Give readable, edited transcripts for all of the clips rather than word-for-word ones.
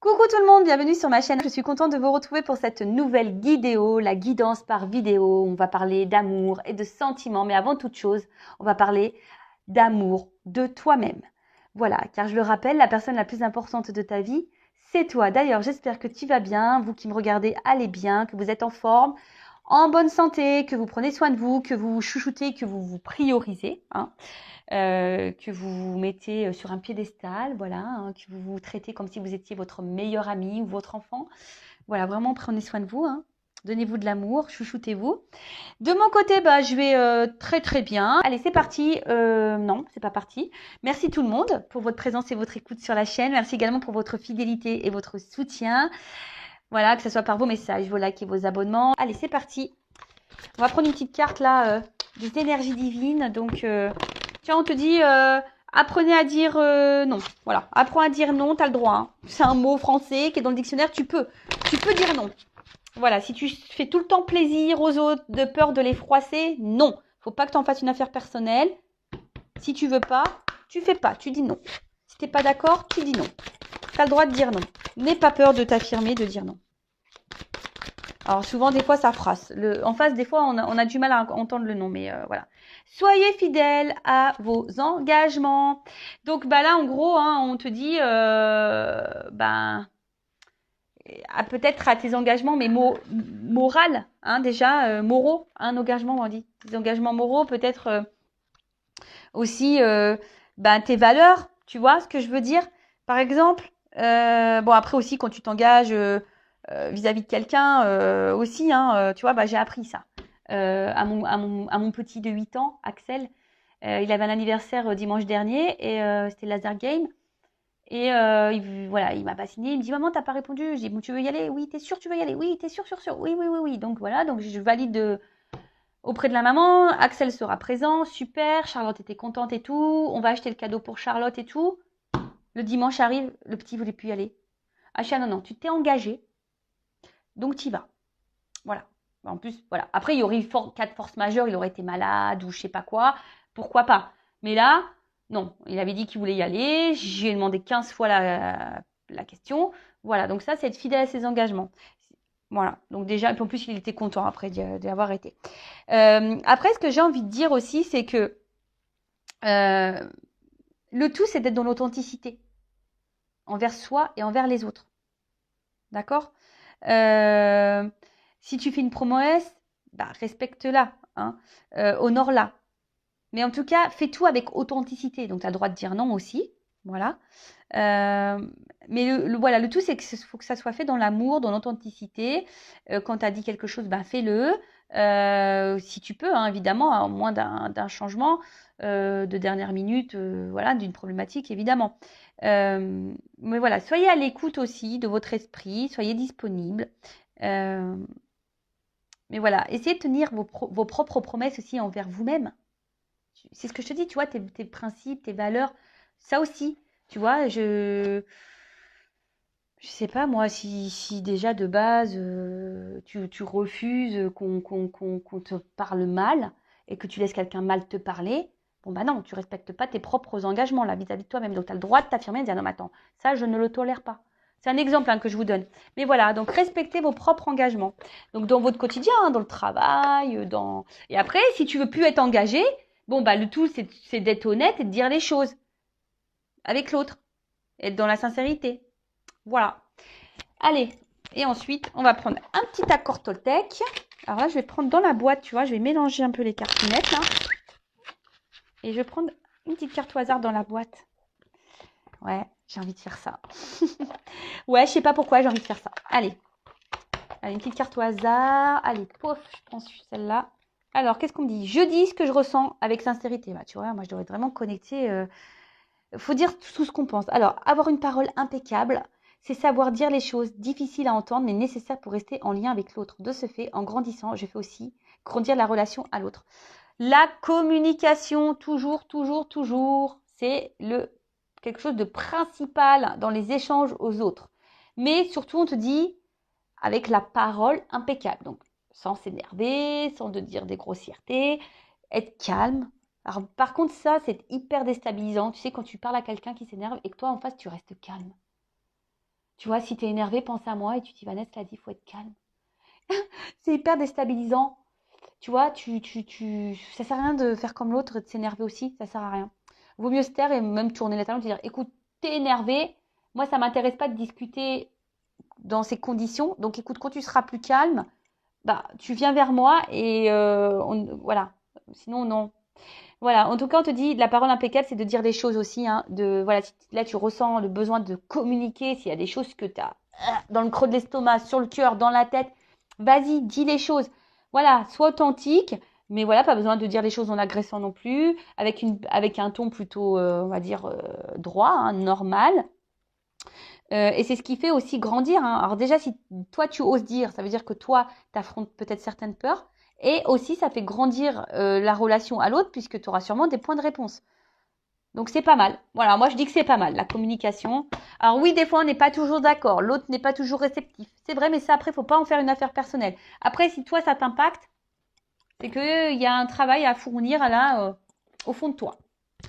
Coucou tout le monde, bienvenue sur ma chaîne. Je suis contente de vous retrouver pour cette nouvelle vidéo, la guidance par vidéo. On va parler d'amour et de sentiments, mais avant toute chose, on va parler d'amour de toi-même. Voilà, car je le rappelle, la personne la plus importante de ta vie, c'est toi. D'ailleurs, j'espère que tu vas bien, vous qui me regardez, allez bien, que vous êtes en forme, en bonne santé, que vous prenez soin de vous, que vous vous chouchoutez, que vous vous priorisez, hein. Que vous vous mettez sur un piédestal, voilà, hein, que vous vous traitez comme si vous étiez votre meilleur ami ou votre enfant. Voilà, vraiment prenez soin de vous, hein. Donnez-vous de l'amour, chouchoutez-vous. De mon côté, bah, je vais très très bien. Allez, c'est parti. Non, c'est pas parti. Merci tout le monde pour votre présence et votre écoute sur la chaîne. Merci également pour votre fidélité et votre soutien. Voilà, que ce soit par vos messages, vos likes et vos abonnements. Allez, c'est parti. On va prendre une petite carte là des énergies divines. Donc, tiens, on te dit apprenez à dire non. Voilà, apprends à dire non, tu as le droit. Hein. C'est un mot français qui est dans le dictionnaire, tu peux dire non. Voilà, si tu fais tout le temps plaisir aux autres de peur de les froisser, non. Faut pas que tu en fasses une affaire personnelle. Si tu veux pas, tu fais pas, tu dis non. Si t'es pas d'accord, tu dis non. Tu as le droit de dire non. N'aie pas peur de t'affirmer, de dire non. Alors souvent, des fois, ça froisse. En face, des fois, on a du mal à entendre le non, mais voilà. Soyez fidèles à vos engagements. Donc, bah là, en gros, hein, on te dit, peut-être à tes engagements, mais moral, hein, déjà, moraux, un engagement, on dit. Des engagements moraux, peut-être aussi, tes valeurs, tu vois ce que je veux dire? Par exemple, bon, après aussi, quand tu t'engages vis-à-vis de quelqu'un aussi, hein, tu vois, bah, j'ai appris ça. À mon petit de 8 ans, Axel, il avait un anniversaire dimanche dernier et c'était le laser game. Et voilà, il m'a pas signé. Il me dit, maman, t'as pas répondu. Je dis, bon, tu veux y aller? Oui, t'es sûr, tu veux y aller? Oui, t'es sûr, sûr, sûr. Oui, oui, oui, oui. Donc voilà, donc je valide auprès de la maman. Axel sera présent, super. Charlotte était contente et tout. On va acheter le cadeau pour Charlotte et tout. Le dimanche arrive, le petit voulait plus y aller. Acha, non, non, tu t'es engagé, donc t'y vas. Voilà. En plus, voilà. Après, il y aurait eu cas de force majeure, il aurait été malade ou je sais pas quoi. Pourquoi pas? Mais là, non. Il avait dit qu'il voulait y aller. J'ai demandé 15 fois la question. Voilà. Donc ça, c'est être fidèle à ses engagements. Voilà. Donc déjà, et en plus, il était content après d'y avoir été. Après, ce que j'ai envie de dire aussi, c'est que le tout, c'est d'être dans l'authenticité envers soi et envers les autres. D'accord? Si tu fais une promesse, bah, respecte-la, hein, honore-la. Mais en tout cas, fais tout avec authenticité. Donc, tu as le droit de dire non aussi. Voilà. Mais voilà, le tout, c'est qu'il faut que ça soit fait dans l'amour, dans l'authenticité. Quand tu as dit quelque chose, ben fais-le. Si tu peux, hein, évidemment, à moins d'un changement de dernière minute, voilà, d'une problématique, évidemment. Mais voilà, soyez à l'écoute aussi de votre esprit, soyez disponible. Mais voilà, essayez de tenir vos propres promesses aussi envers vous-même. C'est ce que je te dis, tu vois, tes principes, tes valeurs, ça aussi, tu vois, je sais pas moi, si déjà de base tu refuses qu'on te parle mal et que tu laisses quelqu'un mal te parler, bon bah non, tu respectes pas tes propres engagements là vis-à-vis de toi-même. Donc tu as le droit de t'affirmer et de dire non mais attends, ça je ne le tolère pas. C'est un exemple hein, que je vous donne. Mais voilà, donc respectez vos propres engagements. Donc dans votre quotidien, hein, dans le travail, dans. Et après, si tu veux plus être engagé, bon bah le tout c'est d'être honnête et de dire les choses avec l'autre, être dans la sincérité. Voilà. Allez, et ensuite, on va prendre un petit accord Toltec. Alors là, je vais prendre dans la boîte, tu vois, je vais mélanger un peu les cartonettes, là. Et je vais prendre une petite carte au hasard dans la boîte. Ouais, j'ai envie de faire ça. Ouais, je sais pas pourquoi j'ai envie de faire ça. Allez. Allez, une petite carte au hasard. Allez, pof, je prends celle-là. Alors, qu'est-ce qu'on me dit? Je dis ce que je ressens avec sincérité. Bah, tu vois, moi, je devrais être vraiment connecter. Faut dire tout ce qu'on pense. Alors, avoir une parole impeccable, c'est savoir dire les choses difficiles à entendre, mais nécessaires pour rester en lien avec l'autre. De ce fait, en grandissant, je fais aussi grandir la relation à l'autre. La communication, toujours, toujours, toujours, c'est quelque chose de principal dans les échanges aux autres. Mais surtout, on te dit avec la parole impeccable. Donc, sans s'énerver, sans te dire des grossièretés, être calme. Alors, par contre, ça, c'est hyper déstabilisant. Tu sais, quand tu parles à quelqu'un qui s'énerve et que toi, en face, tu restes calme. Tu vois, si tu es énervé, pense à moi et tu dis, Vanessa l'a dit, il faut être calme. C'est hyper déstabilisant. Tu vois, ça sert à rien de faire comme l'autre et de s'énerver aussi, ça sert à rien. Vaut mieux se taire et même tourner la table et dire, écoute, t'es énervé, moi ça m'intéresse pas de discuter dans ces conditions, donc écoute, quand tu seras plus calme, bah tu viens vers moi et voilà. Sinon non. Voilà, en tout cas, on te dit, la parole impeccable, c'est de dire les choses aussi, hein, voilà, si là tu ressens le besoin de communiquer, s'il y a des choses que tu as dans le creux de l'estomac, sur le cœur, dans la tête, vas-y, dis les choses. Voilà, sois authentique, mais voilà, pas besoin de dire les choses en agressant non plus, avec un ton plutôt, on va dire, droit, hein, normal. Et c'est ce qui fait aussi grandir, hein. Alors déjà, si toi tu oses dire, ça veut dire que toi, tu affrontes peut-être certaines peurs. Et aussi, ça fait grandir la relation à l'autre puisque tu auras sûrement des points de réponse. Donc c'est pas mal. Voilà, moi je dis que c'est pas mal, la communication. Alors oui, des fois on n'est pas toujours d'accord, l'autre n'est pas toujours réceptif. C'est vrai, mais ça après, faut pas en faire une affaire personnelle. Après, si toi ça t'impacte, c'est qu'il y a un travail à fournir là, au fond de toi.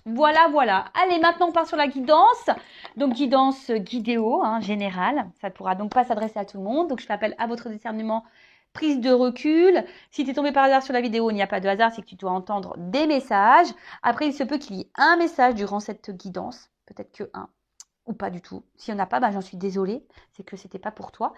Voilà, voilà. Allez, maintenant on part sur la guidance. Donc guidance guidéo, hein, générale. Ça ne pourra donc pas s'adresser à tout le monde. Donc je l'appelle à votre discernement, prise de recul. Si tu es tombé par hasard sur la vidéo, il n'y a pas de hasard, c'est que tu dois entendre des messages. Après, il se peut qu'il y ait un message durant cette guidance. Peut-être que un ou pas du tout. S'il n'y en a pas, ben, j'en suis désolée. C'est que c'était pas pour toi.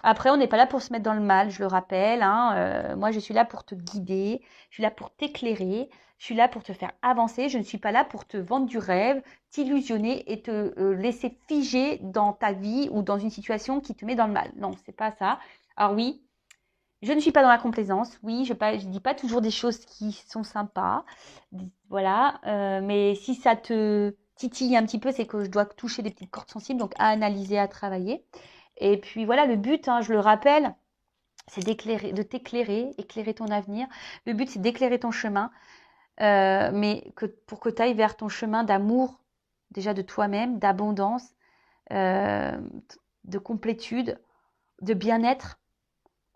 Après, on n'est pas là pour se mettre dans le mal, je le rappelle, hein. Moi, je suis là pour te guider. Je suis là pour t'éclairer. Je suis là pour te faire avancer. Je ne suis pas là pour te vendre du rêve, t'illusionner et te laisser figer dans ta vie ou dans une situation qui te met dans le mal. Non, c'est pas ça. Alors oui, je ne suis pas dans la complaisance. Oui, je ne dis pas toujours des choses qui sont sympas. Voilà. Mais si ça te titille un petit peu, c'est que je dois toucher des petites cordes sensibles, donc à analyser, à travailler. Et puis voilà, le but, hein, je le rappelle, c'est d'éclairer, de t'éclairer, éclairer ton avenir. Le but, c'est d'éclairer ton chemin, mais pour que tu ailles vers ton chemin d'amour, déjà de toi-même, d'abondance, euh, de complétude, de bien-être.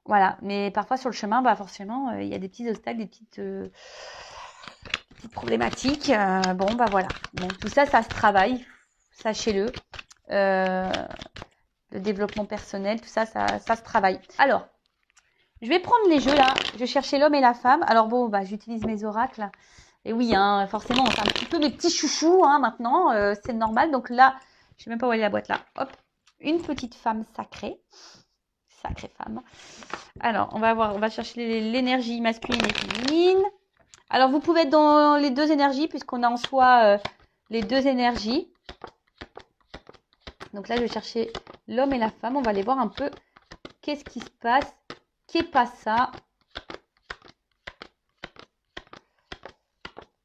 Voilà, mais parfois sur le chemin, bah forcément, il y a des petits obstacles, des petites problématiques. Bon, bah voilà. Bon, tout ça, ça se travaille, sachez-le. Le développement personnel, tout ça, ça se travaille. Alors, je vais prendre les jeux là. Je vais chercher l'homme et la femme. Alors bon, bah j'utilise mes oracles. Et oui, hein, forcément, c'est un petit peu mes petits chouchous hein, maintenant. C'est normal. Donc là, je sais même pas où elle est la boîte là. Hop, une petite femme sacrée. Sacrée femme. Alors, on va chercher l'énergie masculine et féminine. Alors, vous pouvez être dans les deux énergies, puisqu'on a en soi les deux énergies. Donc là, je vais chercher l'homme et la femme. On va aller voir un peu qu'est-ce qui se passe. Qu'est pas ça?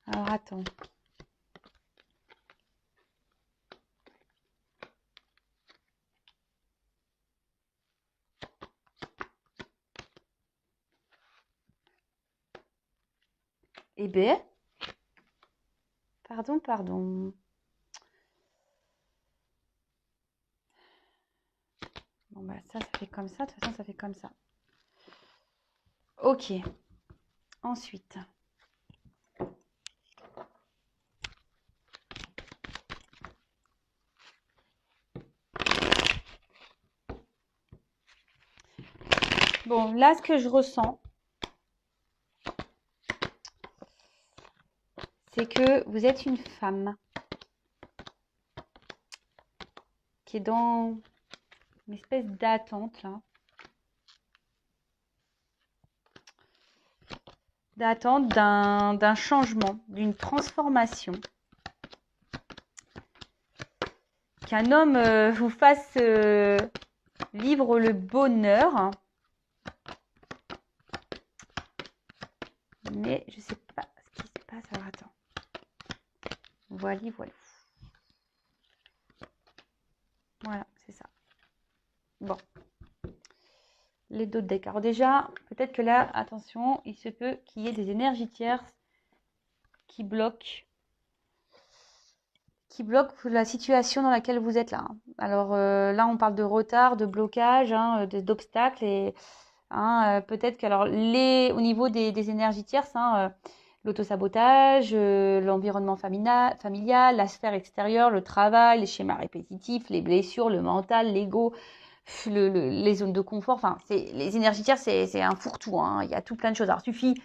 Alors, attends. Eh bien, pardon. Bon, bah ça fait comme ça. De toute façon, ça fait comme ça. Ok. Ensuite. Bon, là, ce que je ressens, c'est que vous êtes une femme qui est dans une espèce d'attente, là. D'attente d'un changement, d'une transformation. Qu'un homme vous fasse vivre le bonheur. Mais je sais pas ce qui se passe. Alors attends. Voilà. Voilà, c'est ça. Bon. Les deux decks. Alors déjà, peut-être que là, attention, il se peut qu'il y ait des énergies tierces qui bloquent la situation dans laquelle vous êtes là. Alors là, on parle de retard, de blocage, hein, d'obstacles et hein, peut-être que alors au niveau des énergies tierces, hein, l'autosabotage, l'environnement familial, la sphère extérieure, le travail, les schémas répétitifs, les blessures, le mental, l'ego, les zones de confort. Enfin, les énergies tierces, c'est un fourre-tout, hein. Il y a tout plein de choses. Alors, il suffit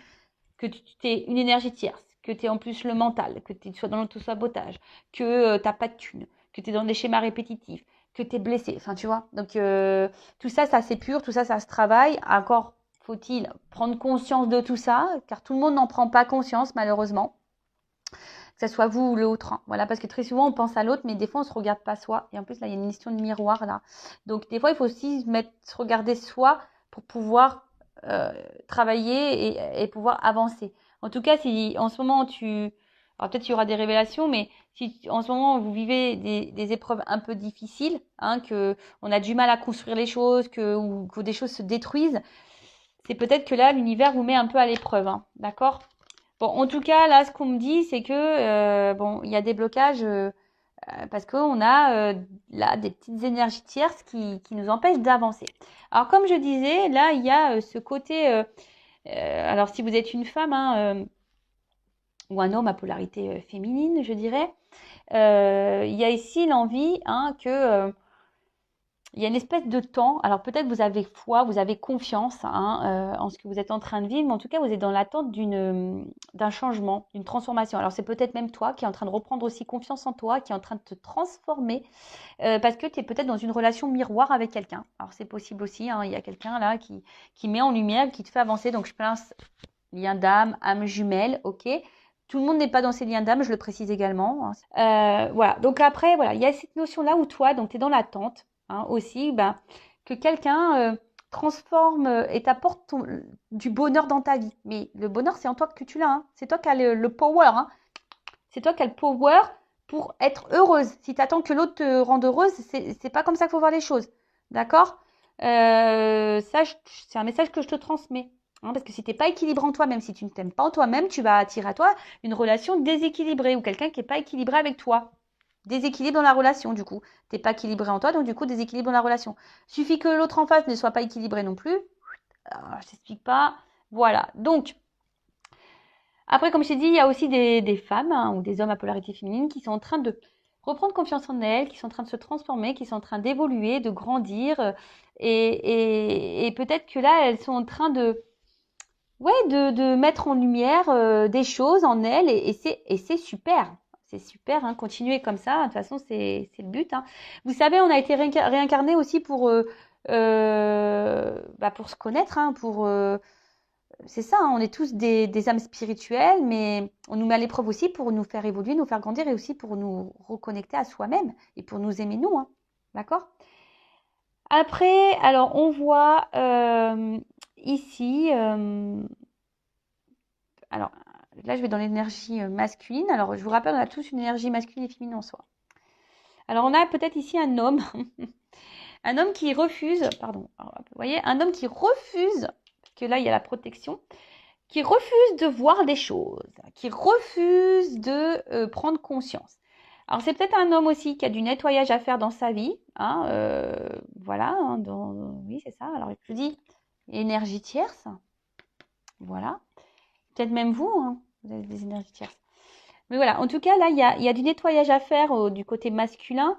que tu aies une énergie tierce, que tu aies en plus le mental, que tu sois dans l'autosabotage, que tu n'as pas de thunes, que tu es dans des schémas répétitifs, que tu es blessé. Enfin, tu vois. Donc, tout ça, ça s'épure, tout ça, ça se travaille. Encore faut-il prendre conscience de tout ça, car tout le monde n'en prend pas conscience, malheureusement. Que ce soit vous ou l'autre. Hein. Voilà, parce que très souvent, on pense à l'autre, mais des fois, on ne se regarde pas soi. Et en plus, là, il y a une question de miroir, là. Donc, des fois, il faut aussi se regarder soi pour pouvoir travailler et pouvoir avancer. En tout cas, si en ce moment, alors peut-être qu'il y aura des révélations, mais si en ce moment, vous vivez des épreuves un peu difficiles, hein, que on a du mal à construire les choses, ou que des choses se détruisent, c'est peut-être que là, l'univers vous met un peu à l'épreuve. Hein, d'accord? Bon, en tout cas, là, ce qu'on me dit, c'est que bon, il y a des blocages parce qu'on a là des petites énergies tierces qui nous empêchent d'avancer. Alors, comme je disais, là, il y a ce côté. Alors, si vous êtes une femme hein, ou un homme à polarité féminine, je dirais, il y a ici l'envie hein, que il y a une espèce de temps. Alors peut-être vous avez foi, vous avez confiance hein, en ce que vous êtes en train de vivre, mais en tout cas vous êtes dans l'attente d'un changement, d'une transformation. Alors c'est peut-être même toi qui est en train de reprendre aussi confiance en toi, qui est en train de te transformer, parce que tu es peut-être dans une relation miroir avec quelqu'un. Alors c'est possible aussi, hein, il y a quelqu'un là qui met en lumière, qui te fait avancer. Donc je pense lien d'âme, âme jumelle, ok. Tout le monde n'est pas dans ces liens d'âme, je le précise également. Voilà. Donc après, voilà, il y a cette notion-là où toi, donc tu es dans l'attente hein, aussi, ben, que quelqu'un transforme et t'apporte du bonheur dans ta vie. Mais le bonheur, c'est en toi que tu l'as. Hein. C'est toi qui as le power. Hein. C'est toi qui as le power pour être heureuse. Si tu attends que l'autre te rende heureuse, c'est pas comme ça qu'il faut voir les choses. D'accord Ça, c'est un message que je te transmets. Hein, parce que si tu n'es pas équilibré en toi, même si tu ne t'aimes pas en toi-même, tu vas attirer à toi une relation déséquilibrée ou quelqu'un qui n'est pas équilibré avec toi. Déséquilibre dans la relation, du coup. Tu n'es pas équilibré en toi, donc du coup, déséquilibre dans la relation. Suffit que l'autre en face ne soit pas équilibré non plus. Alors, je t'explique pas. Voilà. Donc, après, comme je t'ai dit, il y a aussi des femmes hein, ou des hommes à polarité féminine qui sont en train de reprendre confiance en elles, qui sont en train de se transformer, qui sont en train d'évoluer, de grandir. Et peut-être que là, elles sont en train de mettre en lumière des choses en elles et c'est super. C'est super, hein, continuer comme ça. De toute façon, c'est le but. Hein. Vous savez, on a été réincarné aussi pour pour se connaître, hein, c'est ça, hein, on est tous des âmes spirituelles, mais on nous met à l'épreuve aussi pour nous faire évoluer, nous faire grandir et aussi pour nous reconnecter à soi-même et pour nous aimer nous. Hein. D'accord? Après, alors on voit ici, alors là je vais dans l'énergie masculine. Alors je vous rappelle, on a tous une énergie masculine et féminine en soi. Alors on a peut-être ici un homme, un homme qui refuse, pardon, alors, vous voyez, un homme qui refuse, parce que là il y a la protection, qui refuse de voir des choses, qui refuse de prendre conscience. Alors c'est peut-être un homme aussi qui a du nettoyage à faire dans sa vie, hein, voilà, hein, oui c'est ça. Alors je dis énergie tierce, voilà. Peut-être même vous, hein, vous avez des énergies tierces. Mais voilà, en tout cas là il y a du nettoyage à faire du côté masculin.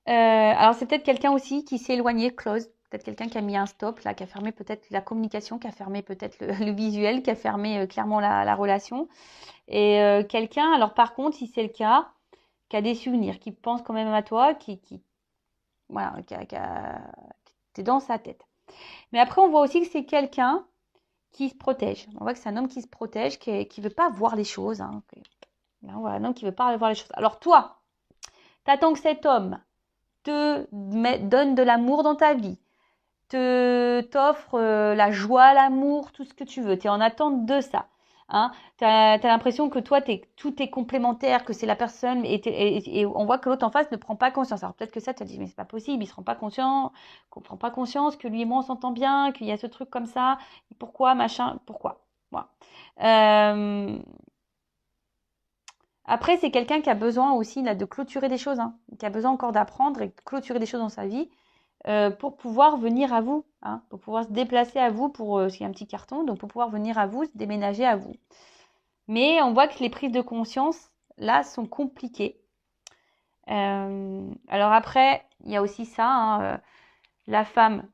Alors c'est peut-être quelqu'un aussi qui s'est éloigné, close. Peut-être quelqu'un qui a mis un stop, là, qui a fermé peut-être la communication, qui a fermé peut-être le visuel, qui a fermé clairement la relation. Et quelqu'un, alors par contre, si c'est le cas, qui a des souvenirs, qui pense quand même à toi, voilà, t'es dans sa tête. Mais après, on voit aussi que c'est quelqu'un qui se protège. On voit que c'est un homme qui se protège, qui ne veut pas voir les choses. Hein. Là, on voit un homme qui ne veut pas voir les choses. Alors toi, t'attends que cet homme te donne de l'amour dans ta vie, t'offre la joie, l'amour, tout ce que tu veux. Tu es en attente de ça. Hein. Tu as l'impression que toi, tout est complémentaire, que c'est la personne, et on voit que l'autre en face ne prend pas conscience. Alors peut-être que ça, tu as dit, mais c'est pas possible, il se rend pas conscient, qu'on prend pas conscience, que lui et moi, on s'entend bien, qu'il y a ce truc comme ça, pourquoi, machin, pourquoi. Voilà. Après, c'est quelqu'un qui a besoin aussi là, de clôturer des choses, hein, qui a besoin encore d'apprendre et de clôturer des choses dans sa vie. pour pouvoir venir à vous, hein, pour pouvoir se déplacer à vous, pour s'il y a un petit carton, donc pour pouvoir venir à vous, se déménager à vous. Mais on voit que les prises de conscience, là, sont compliquées. Alors après, il y a aussi ça, hein, la femme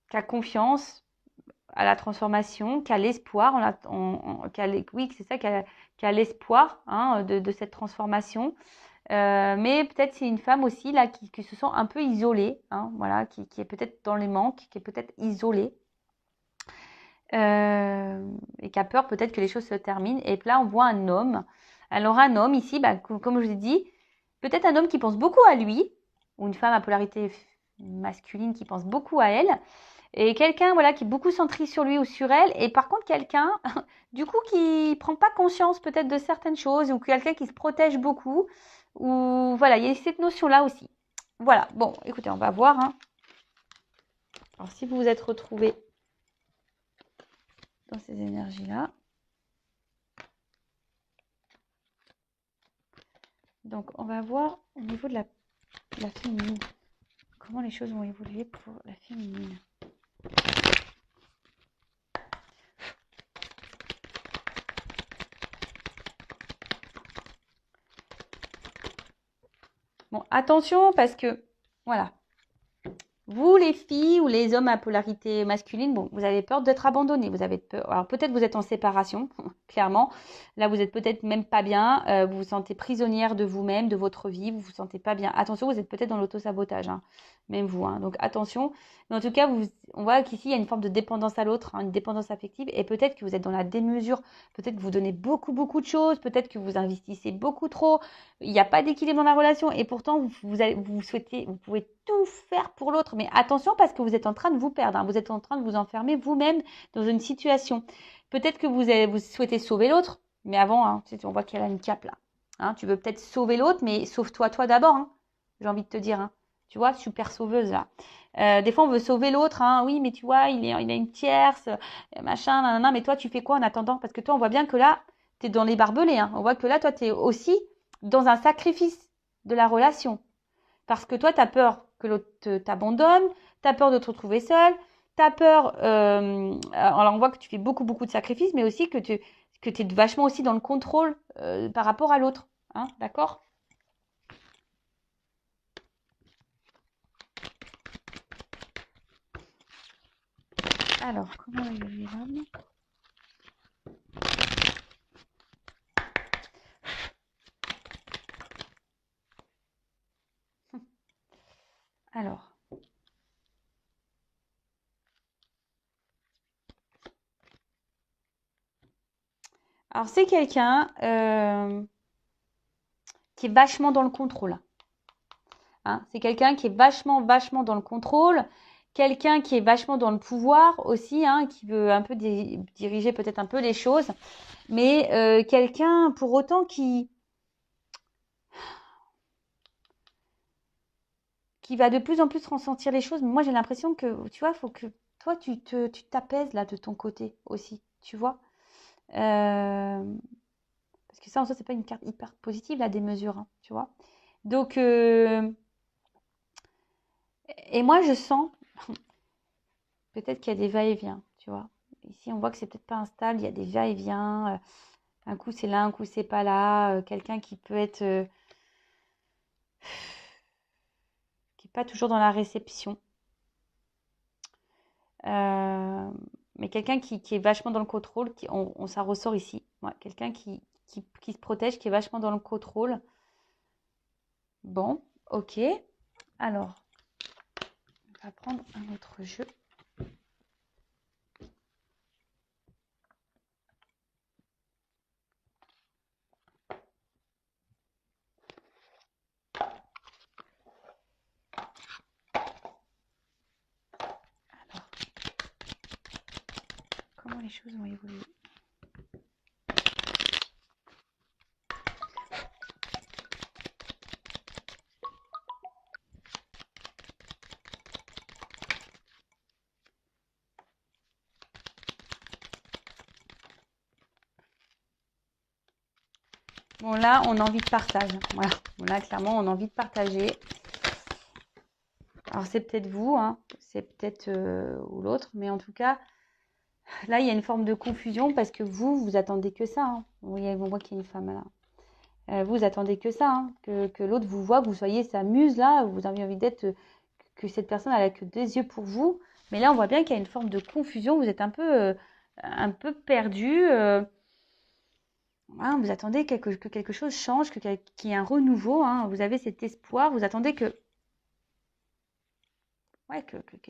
qui a confiance à la transformation, qui a l'espoir, oui, c'est ça, qui a l'espoir, hein, de cette transformation. Mais peut-être c'est une femme aussi là qui se sent un peu isolée, hein, voilà, qui est peut-être dans les manques, qui est peut-être isolée et qui a peur peut-être que les choses se terminent. Et là, on voit un homme. Alors un homme ici, bah, comme je vous ai dit, peut-être un homme qui pense beaucoup à lui, ou une femme à polarité masculine qui pense beaucoup à elle, et quelqu'un voilà qui est beaucoup centré sur lui ou sur elle, et par contre quelqu'un du coup qui prend pas conscience peut-être de certaines choses, ou quelqu'un qui se protège beaucoup, ou voilà, il y a cette notion là aussi. Voilà, bon, écoutez, on va voir, hein. Alors si vous vous êtes retrouvés dans ces énergies là, donc on va voir au niveau de la féminine, comment les choses vont évoluer pour la féminine. Bon, attention parce que, voilà, vous les filles ou les hommes à polarité masculine, bon, vous avez peur d'être abandonnés, vous avez peur. Alors peut-être vous êtes en séparation, clairement. Là, vous êtes peut-être même pas bien, vous vous sentez prisonnière de vous-même, de votre vie, vous vous sentez pas bien. Attention, vous êtes peut-être dans l'auto-sabotage, hein, même vous, hein. Donc attention. Mais en tout cas, on voit qu'ici, il y a une forme de dépendance à l'autre, hein, une dépendance affective, et peut-être que vous êtes dans la démesure, peut-être que vous donnez beaucoup, beaucoup de choses, peut-être que vous investissez beaucoup trop, il n'y a pas d'équilibre dans la relation, et pourtant, vous souhaitez, vous pouvez tout faire pour l'autre, mais attention parce que vous êtes en train de vous perdre, hein, vous êtes en train de vous enfermer vous-même dans une situation. Peut-être que vous souhaitez sauver l'autre, mais avant, hein, on voit qu'il y a une cape là. Hein, tu veux peut-être sauver l'autre, mais sauve-toi toi d'abord, hein, j'ai envie de te dire. Hein. Tu vois, super sauveuse là. Des fois, on veut sauver l'autre. Hein, oui, mais tu vois, il a une tierce, machin, nanana, mais toi, tu fais quoi en attendant? Parce que toi, on voit bien que là, tu es dans les barbelés. Hein. On voit que là, toi, tu es aussi dans un sacrifice de la relation. Parce que toi, tu as peur que l'autre t'abandonne, tu as peur de te retrouver seule, tu as peur. Alors, on voit que tu fais beaucoup, beaucoup de sacrifices, mais aussi que tu es vachement aussi dans le contrôle par rapport à l'autre. Hein, d'accord? Alors, comment évoluer l'homme? Alors. Alors, c'est quelqu'un qui est vachement dans le contrôle. Hein, c'est quelqu'un qui est vachement, vachement dans le contrôle. Quelqu'un qui est vachement dans le pouvoir aussi, hein, qui veut un peu diriger peut-être un peu les choses. Mais quelqu'un pour autant qui va de plus en plus ressentir les choses. Mais moi, j'ai l'impression que, tu vois, il faut que toi, tu t'apaises là de ton côté aussi, tu vois. Parce que ça, en soi, c'est pas une carte hyper positive, là, des mesures, hein, tu vois. Donc, et moi, je sens peut-être qu'il y a des va-et-vient, tu vois. Ici, on voit que c'est peut-être pas instable, il y a des va-et-vient. Un coup, c'est là, un coup, c'est pas là. Quelqu'un qui peut être... qui n'est pas toujours dans la réception. Mais quelqu'un qui est vachement dans le contrôle, ça ressort ici. Ouais, quelqu'un qui se protège, qui est vachement dans le contrôle. Bon, ok. Alors, on va prendre un autre jeu. Alors, comment les choses vont évoluer? Bon, là, on a envie de partage. Voilà. Bon, là, clairement, on a envie de partager. Alors, c'est peut-être vous, hein, c'est peut-être ou l'autre, mais en tout cas, là, il y a une forme de confusion parce que vous attendez que ça. Hein. On voit qu'il y a une femme là. Vous attendez que ça, hein, que l'autre vous voit, que vous soyez sa muse là, vous avez envie d'être, que cette personne elle a que des yeux pour vous. Mais là, on voit bien qu'il y a une forme de confusion. Vous êtes un peu perdu. Hein, vous attendez que quelque chose change, qu'il y ait un renouveau. Hein. Vous avez cet espoir. Vous attendez que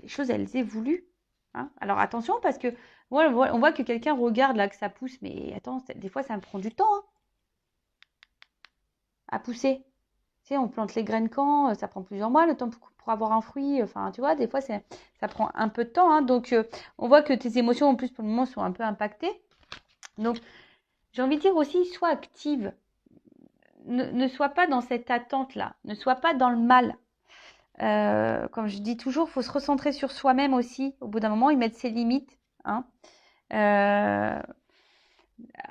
les choses elles évoluent. Hein. Alors attention parce que on voit que quelqu'un regarde là que ça pousse, mais attends, des fois ça me prend du temps hein, à pousser. Tu sais, on plante les graines quand, ça prend plusieurs mois le temps pour avoir un fruit. Enfin, tu vois, des fois ça prend un peu de temps. Hein. Donc on voit que tes émotions en plus pour le moment sont un peu impactées. Donc j'ai envie de dire aussi, sois active. Ne sois pas dans cette attente-là. Ne sois pas dans le mal. Comme je dis toujours, il faut se recentrer sur soi-même aussi. Au bout d'un moment, y mettre ses limites. Hein.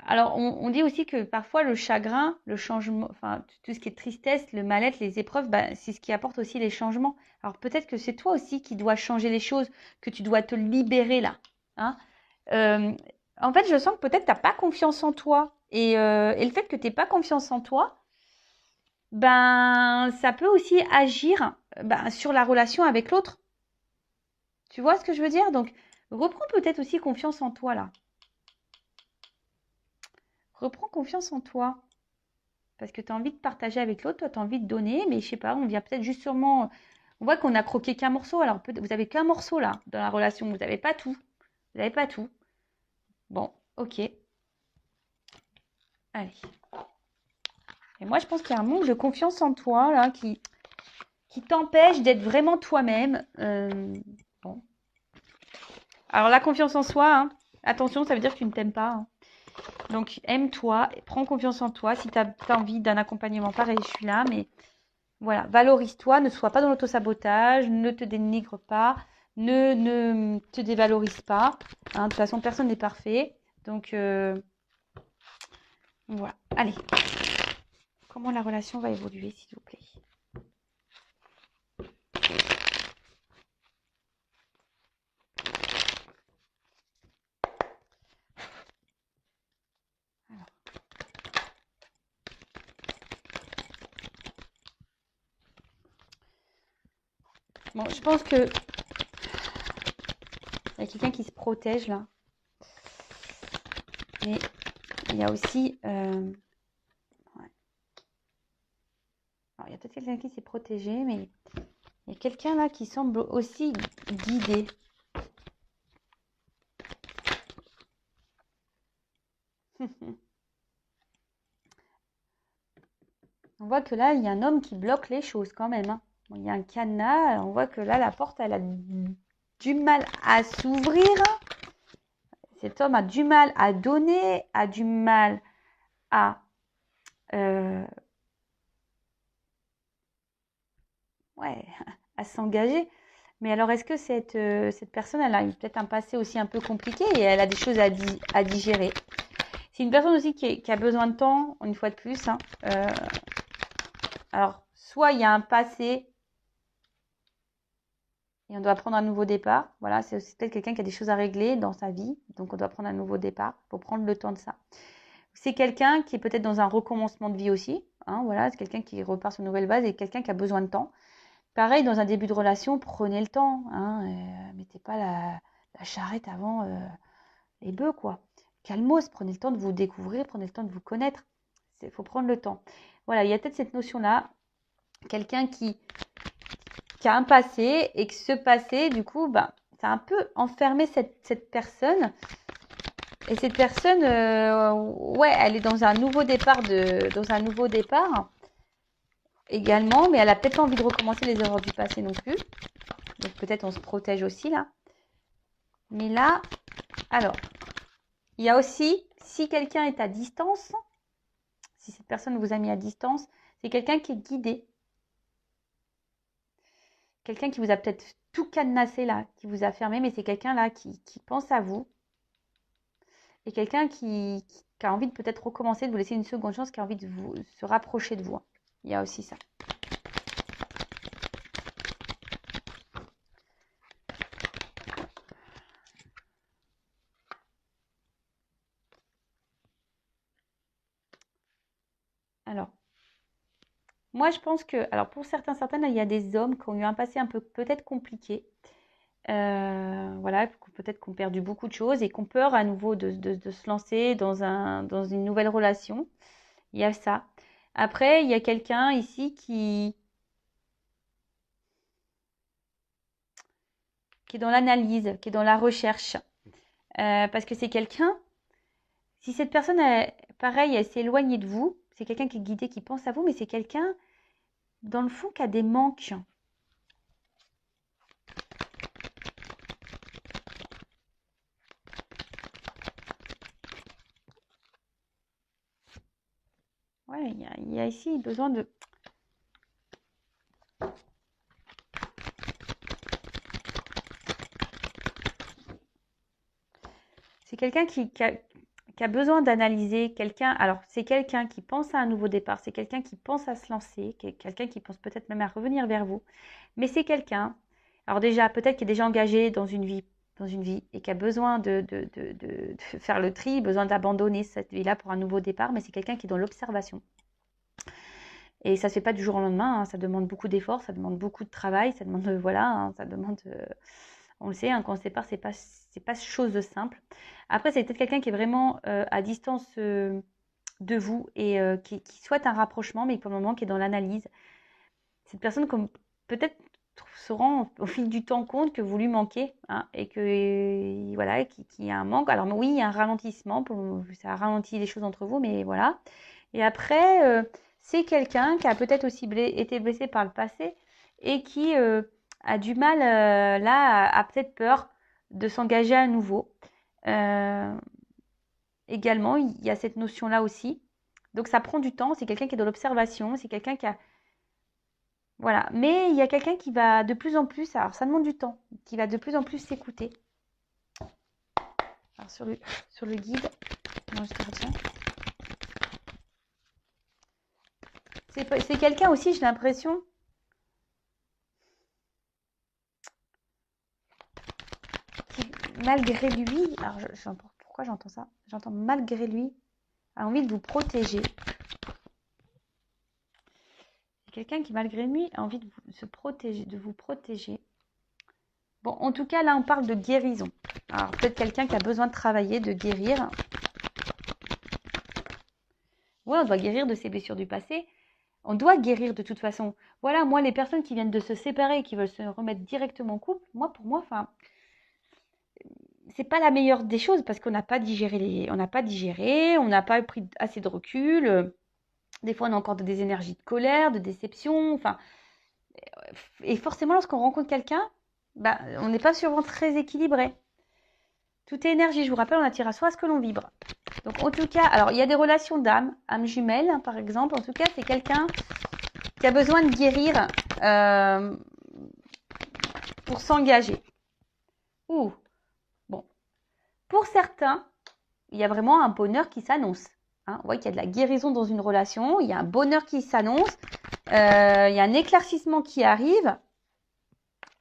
Alors, on dit aussi que parfois le chagrin, le changement, enfin tout ce qui est tristesse, le mal-être, les épreuves, c'est ce qui apporte aussi les changements. Alors peut-être que c'est toi aussi qui dois changer les choses, que tu dois te libérer là. Hein. En fait, je sens que peut-être tu n'as pas confiance en toi. Et le fait que tu n'aies pas confiance en toi, ça peut aussi agir sur la relation avec l'autre. Tu vois ce que je veux dire? Donc, reprends peut-être aussi confiance en toi là. Reprends confiance en toi. Parce que tu as envie de partager avec l'autre, toi tu as envie de donner, mais je sais pas, on vient peut-être juste sûrement. On voit qu'on a croqué qu'un morceau, alors vous avez qu'un morceau là dans la relation, vous n'avez pas tout. Vous n'avez pas tout. Bon, ok. Allez. Et moi je pense qu'il y a un manque de confiance en toi là qui t'empêche d'être vraiment toi-même. Bon. Alors la confiance en soi, hein, attention, ça veut dire que tu ne t'aimes pas. Hein. Donc aime-toi, prends confiance en toi. Si tu as envie d'un accompagnement, pareil, je suis là, mais voilà, valorise-toi, ne sois pas dans l'autosabotage, ne te dénigre pas, ne te dévalorise pas. Hein, de toute façon, personne n'est parfait. Donc, voilà. Allez. Comment la relation va évoluer, s'il vous plaît? Alors. Bon, je pense que il y a quelqu'un qui se protège là. Mais il y a aussi... ouais. Alors, il y a peut-être quelqu'un qui s'est protégé, mais il y a quelqu'un là qui semble aussi guidé. On voit que là, il y a un homme qui bloque les choses quand même. Hein. Bon, il y a un cadenas. On voit que là, la porte, elle a du mal à s'ouvrir. Cet homme a du mal à donner, a du mal à... ouais, à s'engager. Mais alors, est-ce que cette personne, elle a peut-être un passé aussi un peu compliqué et elle a des choses à digérer? C'est une personne aussi qui a besoin de temps, une fois de plus. Hein. Alors, soit il y a un passé et on doit prendre un nouveau départ. Voilà, c'est aussi peut-être quelqu'un qui a des choses à régler dans sa vie. Donc, on doit prendre un nouveau départ pour prendre le temps de ça. C'est quelqu'un qui est peut-être dans un recommencement de vie aussi. Hein, voilà, c'est quelqu'un qui repart sur une nouvelle base et quelqu'un qui a besoin de temps. Pareil, dans un début de relation, prenez le temps. Hein, mettez pas la charrette avant les bœufs, quoi. Calmos, prenez le temps de vous découvrir, prenez le temps de vous connaître. Il faut prendre le temps. Voilà, il y a peut-être cette notion-là. Quelqu'un qui a un passé et que ce passé, du coup, ça a un peu enfermé cette personne. Et cette personne, ouais, elle est dans un nouveau départ également, mais elle a peut-être pas envie de recommencer les erreurs du passé non plus. Donc peut-être on se protège aussi là. Mais là, alors, il y a aussi, si quelqu'un est à distance, si cette personne vous a mis à distance, c'est quelqu'un qui est guidé. Quelqu'un qui vous a peut-être tout cadenassé là, qui vous a fermé, mais c'est quelqu'un là qui pense à vous. Et quelqu'un qui a envie de peut-être recommencer, de vous laisser une seconde chance, qui a envie de se rapprocher de vous. Il y a aussi ça. Moi, je pense que, alors pour certaines, il y a des hommes qui ont eu un passé un peu peut-être compliqué. Voilà, peut-être qu'on perdu beaucoup de choses et qu'on peur à nouveau de se lancer dans une nouvelle relation. Il y a ça. Après, il y a quelqu'un ici qui est dans l'analyse, qui est dans la recherche. Parce que c'est quelqu'un, si cette personne, pareil, elle s'est éloignée de vous, c'est quelqu'un qui est guidé, qui pense à vous, mais c'est quelqu'un, dans le fond, qui a des manques. Ouais, il y a ici besoin de... C'est quelqu'un qui a besoin d'analyser, quelqu'un... Alors, c'est quelqu'un qui pense à un nouveau départ, c'est quelqu'un qui pense à se lancer, quelqu'un qui pense peut-être même à revenir vers vous. Mais c'est quelqu'un, alors déjà, peut-être qui est déjà engagé dans une vie et qui a besoin de faire le tri, besoin d'abandonner cette vie-là pour un nouveau départ, mais c'est quelqu'un qui est dans l'observation. Et ça ne se fait pas du jour au lendemain, hein, ça demande beaucoup d'efforts, ça demande beaucoup de travail, ça demande, voilà, hein, ça demande, on le sait, hein, quand on se sépare, c'est pas chose de simple. Après, c'est peut-être quelqu'un qui est vraiment à distance de vous et qui souhaite un rapprochement, mais pour le moment qui est dans l'analyse. Cette personne, comme peut-être se rend au fil du temps compte que vous lui manquez, hein, et que voilà, qu'il y a un manque. Alors oui, il y a un ralentissement, ça ralentit les choses entre vous, mais voilà. Et après, c'est quelqu'un qui a peut-être aussi été blessé par le passé et qui a du mal, là, a peut-être peur de s'engager à nouveau. Également, il y a cette notion-là aussi. Donc ça prend du temps, c'est quelqu'un qui est dans l'observation, c'est quelqu'un qui a... Voilà, mais il y a quelqu'un qui va de plus en plus, alors ça demande du temps, qui va de plus en plus s'écouter. Alors sur le guide, moi je retiens. C'est quelqu'un aussi, j'ai l'impression, qui malgré lui, alors pourquoi j'entends ça? J'entends malgré lui, a envie de vous protéger. C'est quelqu'un qui malgré lui a envie de vous protéger. Bon, en tout cas, là, on parle de guérison. Alors, peut-être quelqu'un qui a besoin de travailler, de guérir. Ouais, on doit guérir de ses blessures du passé. On doit guérir de toute façon. Voilà, moi, les personnes qui viennent de se séparer et qui veulent se remettre directement en couple, pour moi, enfin, c'est pas la meilleure des choses parce qu'on n'a pas digéré, on n'a pas pris assez de recul. Des fois, on a encore des énergies de colère, de déception. Enfin, et forcément, lorsqu'on rencontre quelqu'un, bah, on n'est pas souvent très équilibré. Tout est énergie. Je vous rappelle, on attire à soi ce que l'on vibre. Donc, en tout cas, alors, il y a des relations d'âme, âme jumelle, hein, par exemple. En tout cas, c'est quelqu'un qui a besoin de guérir pour s'engager. Ouh, bon. Pour certains, il y a vraiment un bonheur qui s'annonce. Hein. On voit qu'il y a de la guérison dans une relation, il y a un bonheur qui s'annonce, il y a un éclaircissement qui arrive.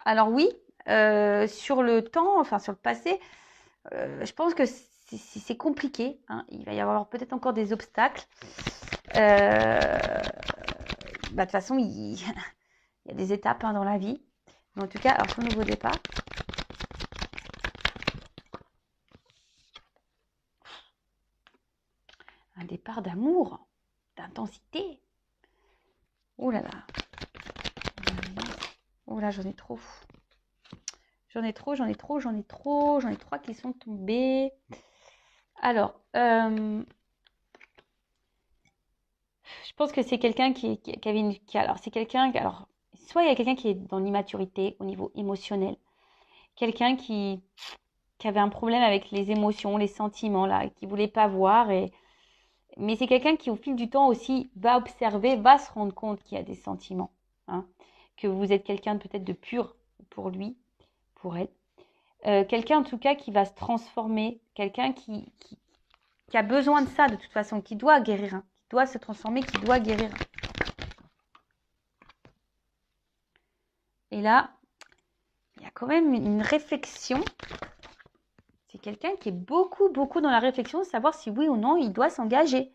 Alors oui, sur le temps, enfin sur le passé, je pense que c'est compliqué. Hein. Il va y avoir peut-être encore des obstacles. De toute façon, il y a des étapes, hein, dans la vie. Mais en tout cas, alors sur le nouveau départ. Un départ d'amour, d'intensité. Oh là là. Oh là, j'en ai trop. J'en ai trois qui sont tombés. Alors, je pense que c'est quelqu'un qui avait une... alors, c'est quelqu'un... Alors, soit il y a quelqu'un qui est dans l'immaturité au niveau émotionnel. Quelqu'un qui avait un problème avec les émotions, les sentiments, là, qui ne voulait pas voir. Mais c'est quelqu'un qui, au fil du temps aussi, va observer, va se rendre compte qu'il y a des sentiments. Hein, que vous êtes quelqu'un peut-être de pur pour lui, pour elle. Quelqu'un, en tout cas, qui va se transformer. Quelqu'un qui a besoin de ça, de toute façon, qui doit guérir. Hein, qui doit se transformer, qui doit guérir. Et là, il y a quand même une réflexion. C'est quelqu'un qui est beaucoup dans la réflexion de savoir si oui ou non il doit s'engager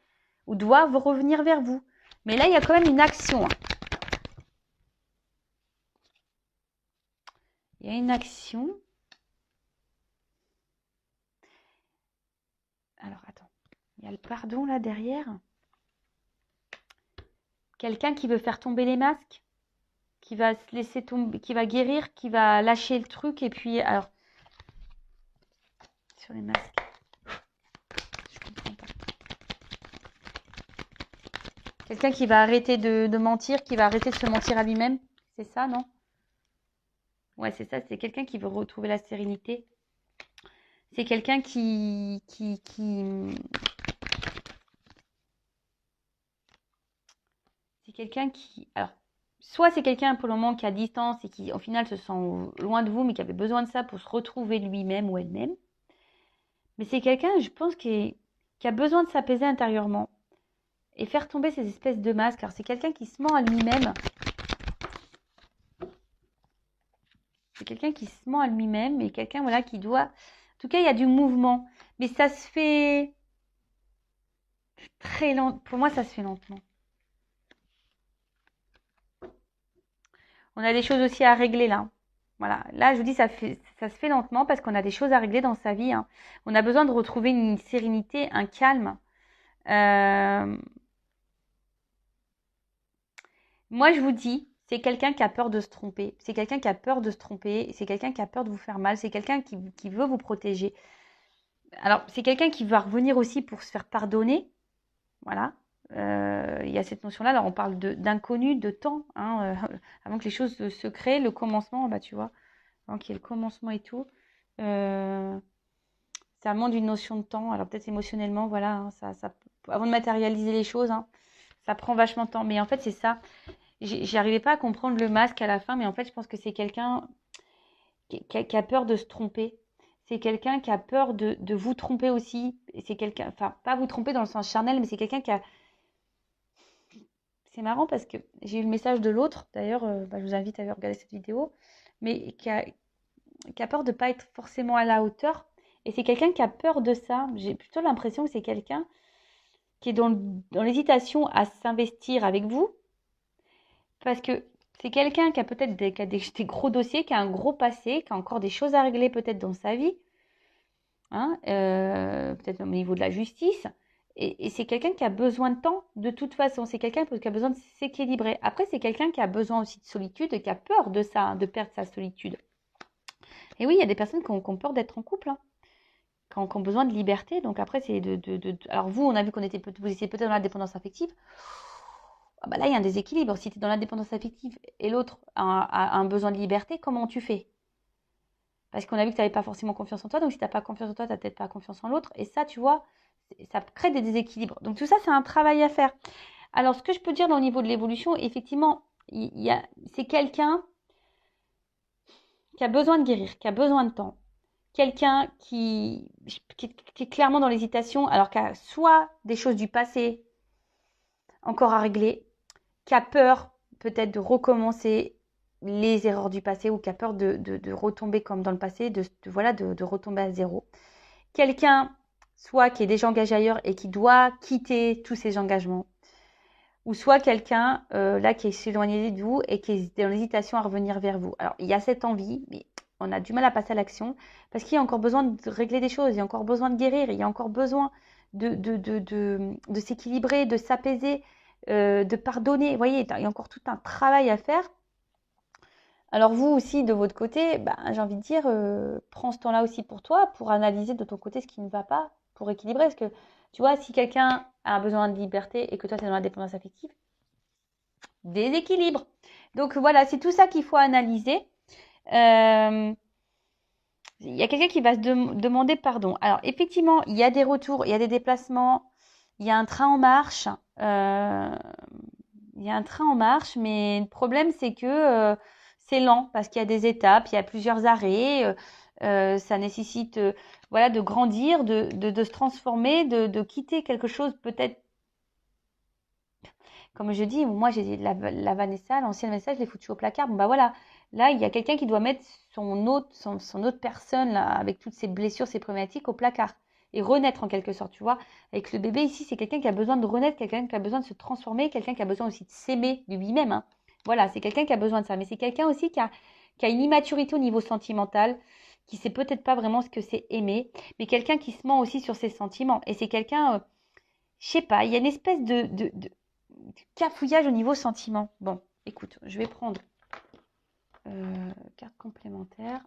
ou doit revenir vers vous. Mais là, il y a quand même une action. Hein. Il y a une action. Alors, attends. Il y a le pardon là derrière. Quelqu'un qui veut faire tomber les masques, qui va se laisser tomber, qui va guérir, qui va lâcher le truc. Et puis, alors, sur les masques, je comprends pas. Quelqu'un qui va arrêter de mentir, qui va arrêter de se mentir à lui-même. C'est ça, non? Ouais, c'est ça. C'est quelqu'un qui veut retrouver la sérénité. C'est quelqu'un c'est quelqu'un qui, alors, soit c'est quelqu'un pour le moment qui a distance et qui, au final, se sent loin de vous, mais qui avait besoin de ça pour se retrouver lui-même ou elle-même. Mais c'est quelqu'un, je pense, qui a besoin de s'apaiser intérieurement et faire tomber ces espèces de masques. Alors, c'est quelqu'un qui se ment à lui-même. C'est quelqu'un qui se ment à lui-même et quelqu'un, voilà, qui doit... En tout cas, il y a du mouvement. Mais ça se fait très lent. Pour moi, ça se fait lentement. On a des choses aussi à régler là. Voilà. Là, je vous dis, ça se fait lentement parce qu'on a des choses à régler dans sa vie. Hein. On a besoin de retrouver une sérénité, un calme. Moi, je vous dis, c'est quelqu'un qui a peur de se tromper. C'est quelqu'un qui a peur de se tromper. C'est quelqu'un qui a peur de vous faire mal. C'est quelqu'un qui veut vous protéger. Alors, c'est quelqu'un qui va revenir aussi pour se faire pardonner. Voilà. Il y a cette notion-là. Alors, on parle d'inconnu, de temps. Hein, avant que les choses se créent, le commencement, bah, tu vois, avant qu'il y ait le commencement et tout. Ça demande une notion de temps. Alors, peut-être émotionnellement, voilà. Hein, avant de matérialiser les choses, hein, ça prend vachement de temps. Mais en fait, c'est ça. J'arrivais pas à comprendre le masque à la fin, mais en fait, je pense que c'est quelqu'un qui a peur de se tromper. C'est quelqu'un qui a peur de vous tromper aussi. Et c'est quelqu'un, enfin, pas vous tromper dans le sens charnel, mais c'est quelqu'un qui a. C'est marrant parce que j'ai eu le message de l'autre, d'ailleurs, je vous invite à aller regarder cette vidéo, mais qui a peur de ne pas être forcément à la hauteur. Et c'est quelqu'un qui a peur de ça. J'ai plutôt l'impression que c'est quelqu'un qui est dans l'hésitation à s'investir avec vous. Parce que c'est quelqu'un qui a peut-être des gros dossiers, qui a un gros passé, qui a encore des choses à régler peut-être dans sa vie, hein, peut-être au niveau de la justice. Et c'est quelqu'un qui a besoin de temps de toute façon. C'est quelqu'un qui a besoin de s'équilibrer. Après, c'est quelqu'un qui a besoin aussi de solitude et qui a peur de ça, hein, de perdre sa solitude. Et oui, il y a des personnes qui ont peur d'être en couple, hein, qui ont besoin de liberté. Donc après, c'est Alors vous, on a vu vous étiez peut-être dans la dépendance affective. Ah bah là, il y a un déséquilibre. Si tu es dans l'indépendance affective et l'autre a un besoin de liberté, comment tu fais? Parce qu'on a vu que tu n'avais pas forcément confiance en toi. Donc si tu n'as pas confiance en toi, tu n'as peut-être pas confiance en l'autre. Et ça, tu vois, ça crée des déséquilibres. Donc tout ça, c'est un travail à faire. Alors, ce que je peux dire au niveau de l'évolution, effectivement, c'est quelqu'un qui a besoin de guérir, qui a besoin de temps. Quelqu'un qui est clairement dans l'hésitation, alors qu'il y a soit des choses du passé encore à régler, qui a peur peut-être de recommencer les erreurs du passé ou qui a peur de retomber comme dans le passé, de retomber à zéro. Quelqu'un, soit qui est déjà engagé ailleurs et qui doit quitter tous ses engagements, ou soit quelqu'un là qui est s'éloigné de vous et qui est dans l'hésitation à revenir vers vous. Alors, il y a cette envie, mais on a du mal à passer à l'action parce qu'il y a encore besoin de régler des choses, il y a encore besoin de guérir, il y a encore besoin de s'équilibrer, de s'apaiser, de pardonner. Vous voyez, il y a encore tout un travail à faire. Alors vous aussi, de votre côté, j'ai envie de dire, prends ce temps-là aussi pour toi, pour analyser de ton côté ce qui ne va pas, pour équilibrer. Parce que, tu vois, si quelqu'un a besoin de liberté et que toi, tu es dans la dépendance affective, déséquilibre. Donc voilà, c'est tout ça qu'il faut analyser. Il y a quelqu'un qui va se demander pardon. Alors effectivement, il y a des retours, il y a des déplacements, il y a un train en marche. Il y a un train en marche, mais le problème, c'est que c'est lent parce qu'il y a des étapes, il y a plusieurs arrêts. Ça nécessite voilà, de grandir, de se transformer, de quitter quelque chose peut-être. Comme je dis, moi, j'ai la Vanessa, l'ancienne Vanessa, je l'ai foutue au placard. Bon, bah voilà, là, il y a quelqu'un qui doit mettre son autre personne, là, avec toutes ses blessures, ses problématiques, au placard. Et renaître en quelque sorte, tu vois. Avec le bébé ici, c'est quelqu'un qui a besoin de renaître, quelqu'un qui a besoin de se transformer, quelqu'un qui a besoin aussi de s'aimer de lui-même. Hein. Voilà, c'est quelqu'un qui a besoin de ça. Mais c'est quelqu'un aussi qui qui a une immaturité au niveau sentimental, qui sait peut-être pas vraiment ce que c'est aimer, mais quelqu'un qui se ment aussi sur ses sentiments. Et c'est quelqu'un, je sais pas, il y a une espèce de cafouillage au niveau sentiment. Bon, écoute, je vais prendre carte complémentaire.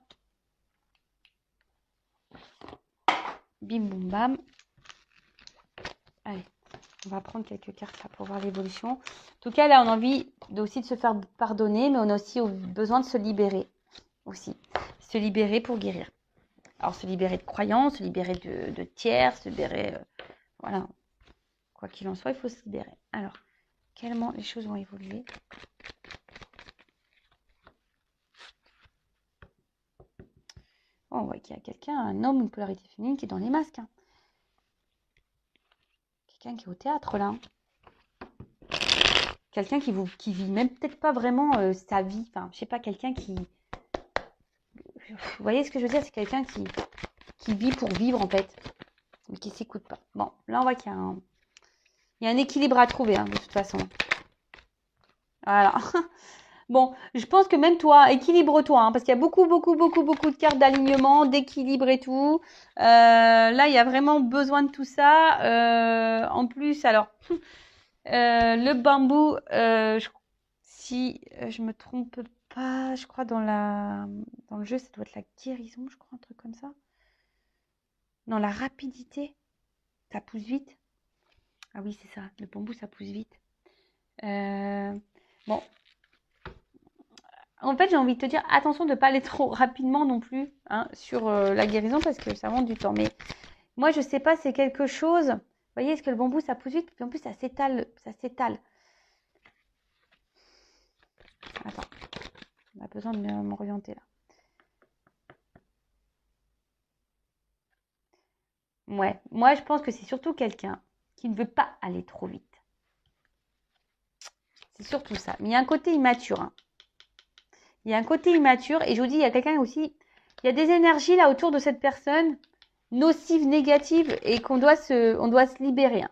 Bim, boum, bam. Allez, on va prendre quelques cartes là pour voir l'évolution. En tout cas, là, on a envie aussi de se faire pardonner, mais on a aussi besoin de se libérer aussi. Se libérer pour guérir. Alors, se libérer de croyances, se libérer de tiers, se libérer... voilà. Quoi qu'il en soit, il faut se libérer. Alors, comment les choses vont évoluer? Oh, on voit qu'il y a quelqu'un, un homme, une polarité féminine qui est dans les masques. Hein. Quelqu'un qui est au théâtre, là. Quelqu'un qui vit même peut-être pas vraiment sa vie. Enfin, je sais pas, quelqu'un qui... Vous voyez ce que je veux dire? C'est quelqu'un qui vit pour vivre, en fait. Mais qui s'écoute pas. Bon, là, on voit qu'il y a un équilibre à trouver, hein, de toute façon. Voilà. Bon, je pense que même toi, équilibre-toi, hein, parce qu'il y a beaucoup de cartes d'alignement, d'équilibre et tout. Là, il y a vraiment besoin de tout ça. En plus, alors, le bambou, si je me trompe pas, je crois dans le jeu, ça doit être la guérison, je crois, un truc comme ça. Non, la rapidité, ça pousse vite. Ah oui, c'est ça, le bambou, ça pousse vite. Bon. En fait, j'ai envie de te dire, attention de ne pas aller trop rapidement non plus hein, sur la guérison parce que ça demande du temps. Mais moi, je sais pas, c'est quelque chose. Vous voyez, est-ce que le bambou, ça pousse vite? Puis en plus, ça s'étale, ça s'étale. Attends, on a besoin de m'orienter là. Ouais, moi, je pense que c'est surtout quelqu'un qui ne veut pas aller trop vite. C'est surtout ça. Mais il y a un côté immature. Hein. Il y a un côté immature et je vous dis, il y a quelqu'un aussi, il y a des énergies là autour de cette personne, nocives, négatives et on doit se libérer. Hein.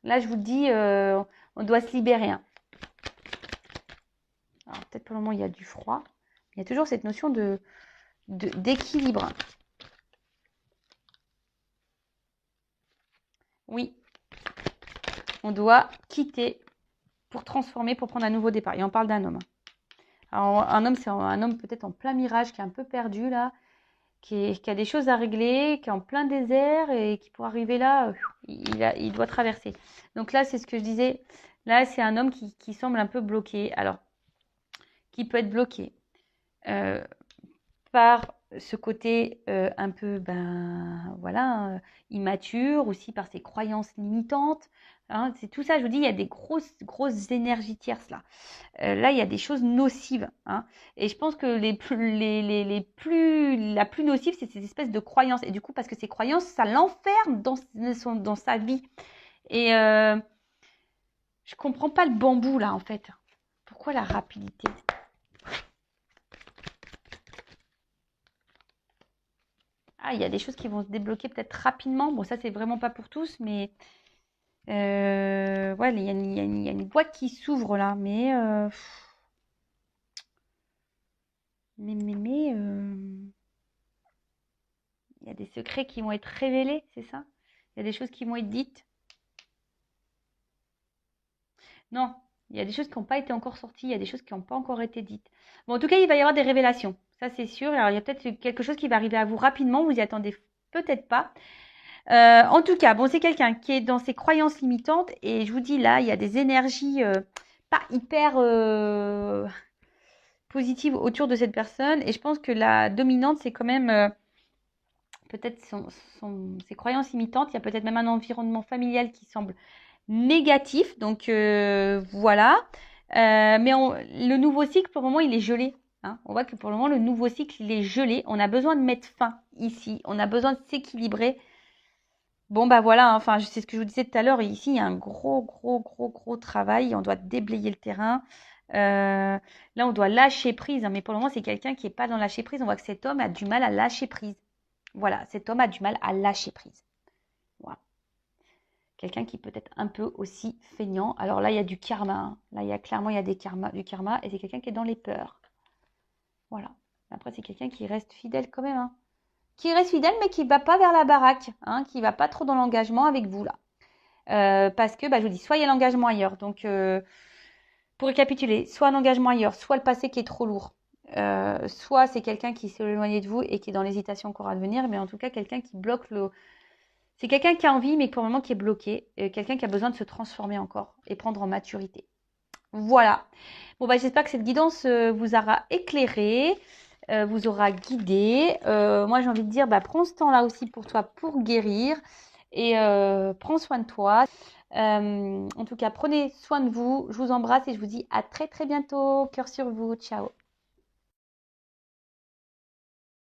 Là, je vous dis, on doit se libérer. Hein. Alors, peut-être pour le moment, il y a du froid. Il y a toujours cette notion d'équilibre. Oui, on doit quitter pour transformer, pour prendre un nouveau départ. Et on parle d'un homme. Alors, un homme, c'est un homme peut-être en plein mirage, qui est un peu perdu là, qui a des choses à régler, qui est en plein désert et qui pour arriver là, il doit traverser. Donc là, c'est ce que je disais. Là, c'est un homme qui semble un peu bloqué. Alors, qui peut être bloqué par ce côté un peu, voilà, immature, aussi par ses croyances limitantes. Hein, c'est tout ça, je vous dis, il y a des grosses énergies tierces là. Là, il y a des choses nocives. Hein, et je pense que la plus nocive, c'est ces espèces de croyances. Et du coup, parce que ces croyances, ça l'enferme dans sa vie. Et je comprends pas le bambou là, en fait. Pourquoi la rapidité? Ah, il y a des choses qui vont se débloquer peut-être rapidement. Bon, ça, c'est vraiment pas pour tous, mais ouais, il y a une boîte qui s'ouvre là, mais il y a des secrets qui vont être révélés, c'est ça? Il y a des choses qui vont être dites. Non, il y a des choses qui n'ont pas été encore sorties, il y a des choses qui n'ont pas encore été dites. Bon, en tout cas, il va y avoir des révélations, ça c'est sûr. Alors, il y a peut-être quelque chose qui va arriver à vous rapidement, vous y attendez peut-être pas. En tout cas, bon, c'est quelqu'un qui est dans ses croyances limitantes et je vous dis là, il y a des énergies pas hyper positives autour de cette personne et je pense que la dominante, c'est quand même peut-être ses croyances limitantes. Il y a peut-être même un environnement familial qui semble négatif, donc voilà. Mais le nouveau cycle, pour le moment, il est gelé. Hein. On voit que pour le moment, le nouveau cycle, il est gelé. On a besoin de mettre fin ici. On a besoin de s'équilibrer. Bon, bah voilà, hein, enfin, c'est ce que je vous disais tout à l'heure. Ici, il y a un gros travail. On doit déblayer le terrain. Là, on doit lâcher prise. Hein, mais pour le moment, c'est quelqu'un qui n'est pas dans lâcher prise. On voit que cet homme a du mal à lâcher prise. Voilà, cet homme a du mal à lâcher prise. Voilà. Quelqu'un qui peut être un peu aussi feignant. Alors là, il y a du karma. Hein. Là, clairement, il y a du karma. Et c'est quelqu'un qui est dans les peurs. Voilà. Après, c'est quelqu'un qui reste fidèle quand même, hein. Qui reste fidèle, mais qui ne va pas vers la baraque, hein, qui ne va pas trop dans l'engagement avec vous, là. Parce que, je vous dis, soit il y a l'engagement ailleurs. Donc, pour récapituler, soit un engagement ailleurs, soit le passé qui est trop lourd. Soit c'est quelqu'un qui s'est éloigné de vous et qui est dans l'hésitation encore à devenir, mais en tout cas, quelqu'un qui bloque le... C'est quelqu'un qui a envie, mais pour le moment qui est bloqué. Quelqu'un qui a besoin de se transformer encore et prendre en maturité. Voilà. Bon, j'espère que cette guidance vous aura éclairé, vous aura guidé. Moi, j'ai envie de dire, prends ce temps-là aussi pour toi pour guérir et prends soin de toi. En tout cas, prenez soin de vous. Je vous embrasse et je vous dis à très très bientôt. Cœur sur vous. Ciao.